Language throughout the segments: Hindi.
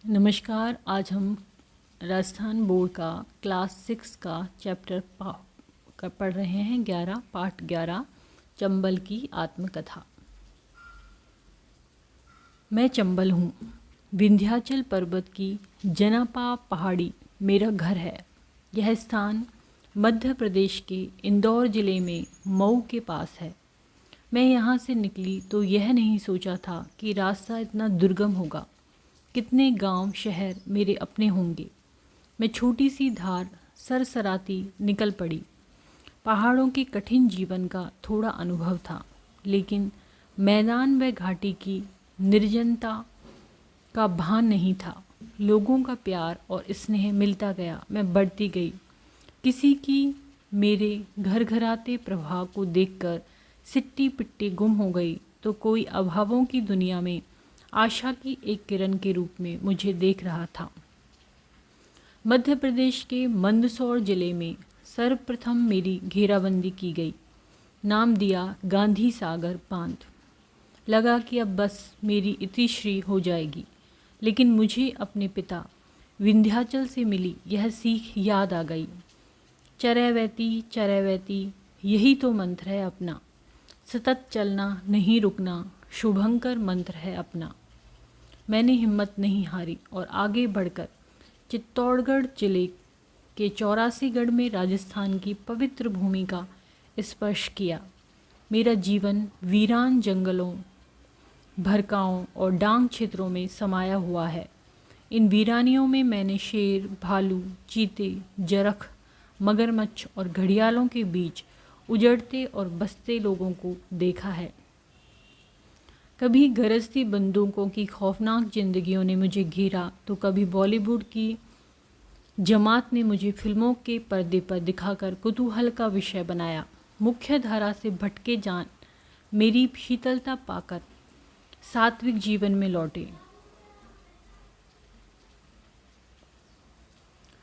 नमस्कार। आज हम राजस्थान बोर्ड का क्लास 6 का चैप्टर पढ़ रहे हैं 11 पाठ 11 चंबल की आत्मकथा। मैं चंबल हूँ। विंध्याचल पर्वत की जनापा पहाड़ी मेरा घर है। यह स्थान मध्य प्रदेश के इंदौर ज़िले में मऊ के पास है। मैं यहाँ से निकली तो यह नहीं सोचा था कि रास्ता इतना दुर्गम होगा। कितने गांव शहर मेरे अपने होंगे। मैं छोटी सी धार सरसराती निकल पड़ी। पहाड़ों के कठिन जीवन का थोड़ा अनुभव था, लेकिन मैदान व घाटी की निर्जनता का भान नहीं था। लोगों का प्यार और स्नेह मिलता गया। मैं बढ़ती गई। किसी की मेरे घर घराते प्रभाव को देखकर सिट्टी पिट्टी गुम हो गई तो कोई अभावों की दुनिया में आशा की एक किरण के रूप में मुझे देख रहा था। मध्य प्रदेश के मंदसौर जिले में सर्वप्रथम मेरी घेराबंदी की गई। नाम दिया गांधी सागर बांध। लगा कि अब बस मेरी इतिश्री हो जाएगी, लेकिन मुझे अपने पिता विंध्याचल से मिली यह सीख याद आ गई। चरैवैती चरैवैती, यही तो मंत्र है अपना। सतत चलना, नहीं रुकना, शुभंकर मंत्र है अपना। मैंने हिम्मत नहीं हारी और आगे बढ़कर चित्तौड़गढ़ जिले के 84गढ़ में राजस्थान की पवित्र भूमि का स्पर्श किया। मेरा जीवन वीरान जंगलों, भरकाओं और डांग क्षेत्रों में समाया हुआ है। इन वीरानियों में मैंने शेर, भालू, चीते, जरख, मगरमच्छ और घड़ियालों के बीच उजड़ते और बसते लोगों को देखा है। कभी गरजती बंदूकों की खौफनाक जिंदगियों ने मुझे घेरा तो कभी बॉलीवुड की जमात ने मुझे फिल्मों के पर्दे पर दिखाकर कुतूहल का विषय बनाया। मुख्य धारा से भटके जान मेरी शीतलता पाकर सात्विक जीवन में लौटे।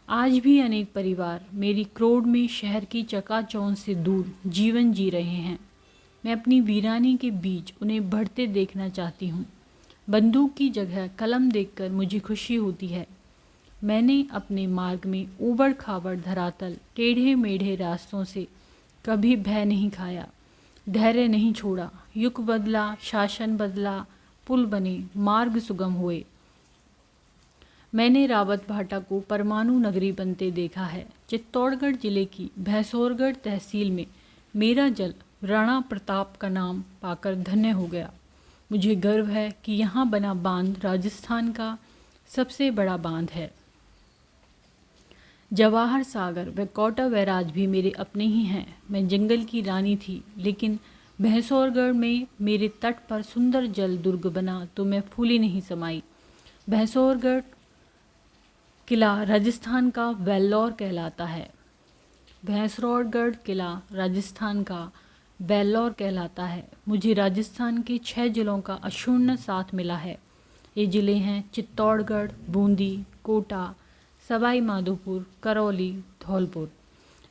आज भी अनेक परिवार मेरी क्रोध में शहर की चकाचौंध से दूर जीवन जी रहे हैं। मैं अपनी वीरानी के बीच उन्हें बढ़ते देखना चाहती हूँ। बंदूक की जगह कलम देखकर मुझे खुशी होती है। मैंने अपने मार्ग में ऊबड़ खाबड़ धरातल, टेढ़े मेढ़े रास्तों से कभी भय नहीं खाया, धैर्य नहीं छोड़ा। युग बदला, शासन बदला, पुल बने, मार्ग सुगम हुए। मैंने रावत भाटा को परमाणु नगरी बनते देखा है। चित्तौड़गढ़ जिले की भैंसौरगढ़ तहसील में मेरा जल राणा प्रताप का नाम पाकर धन्य हो गया। मुझे गर्व है कि यहाँ बना बांध राजस्थान का सबसे बड़ा बांध है। जवाहर सागर व कोटा बैराज भी मेरे अपने ही हैं। मैं जंगल की रानी थी, लेकिन भैंसौरगढ़ में मेरे तट पर सुंदर जल दुर्ग बना तो मैं फूली नहीं समाई। भैंसौरगढ़ किला राजस्थान का वेल्लोर कहलाता है। भैंसौरगढ़ किला राजस्थान का वेल्लोर कहलाता है। मुझे राजस्थान के 6 जिलों का अक्षुण्ण साथ मिला है। ये ज़िले हैं चित्तौड़गढ़, बूंदी, कोटा, सवाई माधोपुर, करौली, धौलपुर।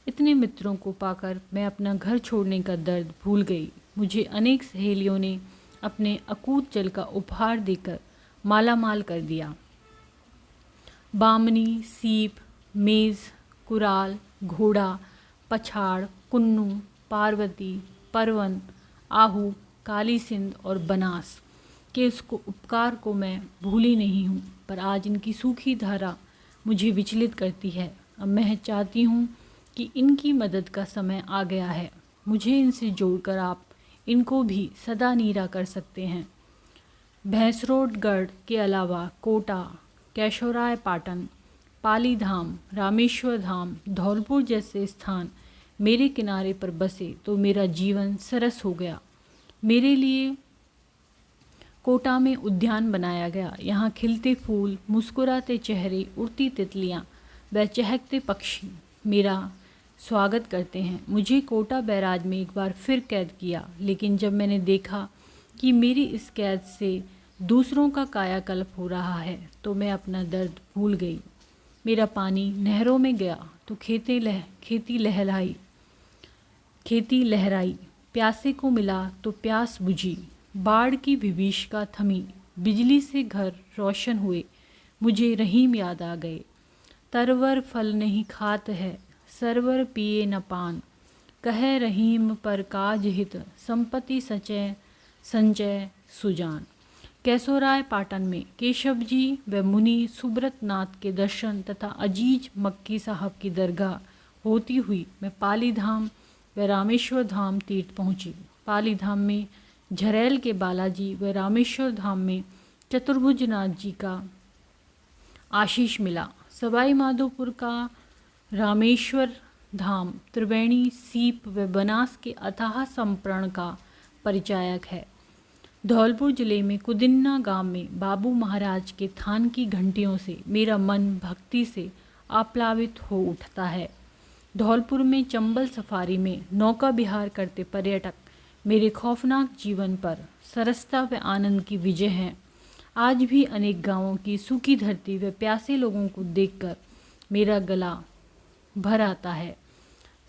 इतने मित्रों को पाकर मैं अपना घर छोड़ने का दर्द भूल गई। मुझे अनेक सहेलियों ने अपने अकूत जल का उपहार देकर मालामाल कर दिया। बामनी, सीप, मेज़, कुराल, घोड़ा, पछाड़, कुन्नू, पार्वती, परवन, आहू, काली सिंध और बनास के उसको उपकार को मैं भूली नहीं हूँ, पर आज इनकी सूखी धारा मुझे विचलित करती है। अब मैं चाहती हूँ कि इनकी मदद का समय आ गया है। मुझे इनसे जोड़कर आप इनको भी सदा नीरा कर सकते हैं। भैंसरोडगढ़ के अलावा कोटा, केशोराय पाटन, पालीधाम, रामेश्वर धाम, धौलपुर जैसे स्थान मेरे किनारे पर बसे तो मेरा जीवन सरस हो गया। मेरे लिए कोटा में उद्यान बनाया गया। यहाँ खिलते फूल, मुस्कुराते चेहरे, उड़ती तितलियाँ व चहकते पक्षी मेरा स्वागत करते हैं। मुझे कोटा बैराज में एक बार फिर कैद किया, लेकिन जब मैंने देखा कि मेरी इस कैद से दूसरों का कायाकल्प हो रहा है तो मैं अपना दर्द भूल गई। मेरा पानी नहरों में गया तो खेती लहराई, प्यासे को मिला तो प्यास बुझी। बाढ़ की विभीषिका थमी, बिजली से घर रोशन हुए, मुझे रहीम याद आ गए। तरवर फल नहीं खात है, सरवर पिए न पान। कहे रहीम पर काज हित, संपत्ति सचय संचय सुजान। कैसोराय पाटन में केशव जी व मुनि सुब्रत नाथ के दर्शन तथा अजीज मक्की साहब की दरगाह होती हुई मैं पाली धाम व रामेश्वर धाम तीर्थ पहुँची। पाली धाम में झरेल के बालाजी व रामेश्वर धाम में चतुर्भुज नाथ जी का आशीष मिला। सवाई माधोपुर का रामेश्वर धाम त्रिवेणी, सीप व बनास के अथाह संप्रण का परिचायक है। धौलपुर जिले में कुदिन्ना गांव में बाबू महाराज के थान की घंटियों से मेरा मन भक्ति से आप्लावित हो उठता है। धौलपुर में चंबल सफारी में नौका विहार करते पर्यटक मेरे खौफनाक जीवन पर सरसता व आनंद की विजय हैं। आज भी अनेक गांवों की सूखी धरती व प्यासे लोगों को देखकर मेरा गला भर आता है।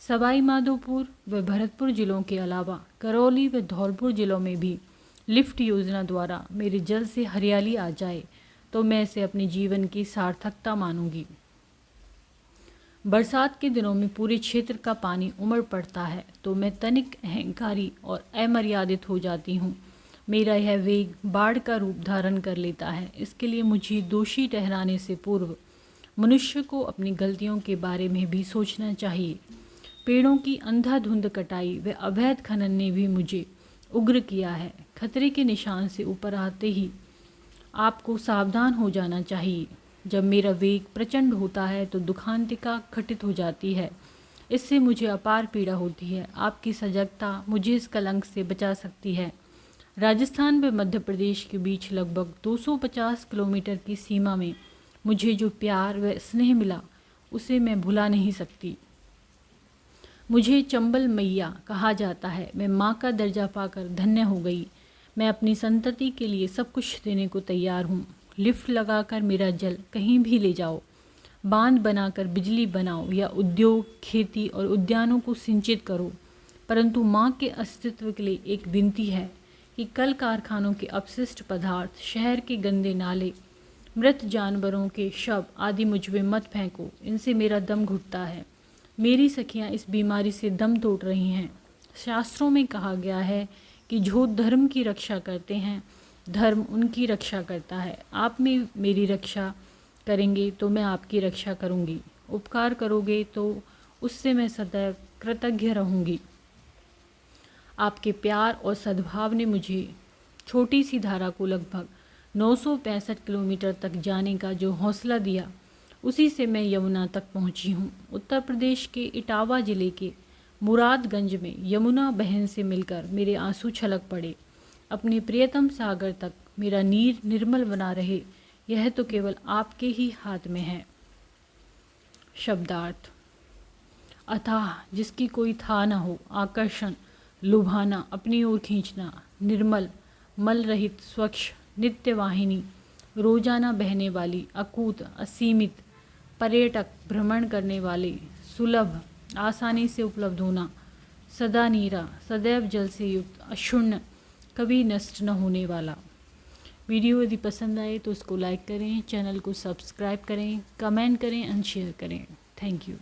सवाई माधोपुर व भरतपुर जिलों के अलावा करौली व धौलपुर जिलों में भी लिफ्ट योजना द्वारा मेरे जल से हरियाली आ जाए तो मैं इसे अपने जीवन की सार्थकता मानूंगी। बरसात के दिनों में पूरे क्षेत्र का पानी उमड़ पड़ता है तो मैं तनिक अहंकारी और अमर्यादित हो जाती हूँ। मेरा यह वेग बाढ़ का रूप धारण कर लेता है। इसके लिए मुझे दोषी ठहराने से पूर्व मनुष्य को अपनी गलतियों के बारे में भी सोचना चाहिए। पेड़ों की अंधाधुंध कटाई व अवैध खनन ने भी मुझे उग्र किया है। खतरे के निशान से ऊपर आते ही आपको सावधान हो जाना चाहिए। जब मेरा वेग प्रचंड होता है तो दुखांतिका घटित हो जाती है। इससे मुझे अपार पीड़ा होती है। आपकी सजगता मुझे इस कलंक से बचा सकती है। राजस्थान व मध्य प्रदेश के बीच लगभग 250 किलोमीटर की सीमा में मुझे जो प्यार व स्नेह मिला उसे मैं भुला नहीं सकती। मुझे चंबल मैया कहा जाता है। मैं माँ का दर्जा पाकर धन्य हो गई। मैं अपनी संतति के लिए सब कुछ देने को तैयार हूँ। लिफ्ट लगाकर मेरा जल कहीं भी ले जाओ, बांध बनाकर बिजली बनाओ या उद्योग, खेती और उद्यानों को सिंचित करो, परंतु माँ के अस्तित्व के लिए एक विनती है कि कल कारखानों के अपशिष्ट पदार्थ, शहर के गंदे नाले, मृत जानवरों के शव आदि मुझ में मत फेंको। इनसे मेरा दम घुटता है। मेरी सखियाँ इस बीमारी से दम तोड़ रही हैं। शास्त्रों में कहा गया है कि जो धर्म की रक्षा करते हैं धर्म उनकी रक्षा करता है। आप में मेरी रक्षा करेंगे तो मैं आपकी रक्षा करूंगी। उपकार करोगे तो उससे मैं सदैव कृतज्ञ रहूंगी। आपके प्यार और सद्भाव ने मुझे छोटी सी धारा को लगभग 965 किलोमीटर तक जाने का जो हौसला दिया, उसी से मैं यमुना तक पहुंची हूं। उत्तर प्रदेश के इटावा जिले के मुरादगंज में यमुना बहन से मिलकर मेरे आंसू छलक पड़े। अपने प्रियतम सागर तक मेरा नीर निर्मल बना रहे, यह तो केवल आपके ही हाथ में है। शब्दार्थ: अथाह, जिसकी कोई था न हो, आकर्षण, लुभाना, अपनी ओर खींचना, निर्मल, मल रहित, स्वच्छ, नित्य वाहिनी, रोजाना बहने वाली, अकूत, असीमित, पर्यटक, भ्रमण करने वाले, सुलभ, आसानी से उपलब्ध होना, सदा नीरा, सदैव जल से युक्त, अक्षुण्ण, कभी नष्ट न होने वाला। वीडियो यदि पसंद आए तो उसको लाइक करें, चैनल को सब्सक्राइब करें, कमेंट करें एंड शेयर करें। Thank you.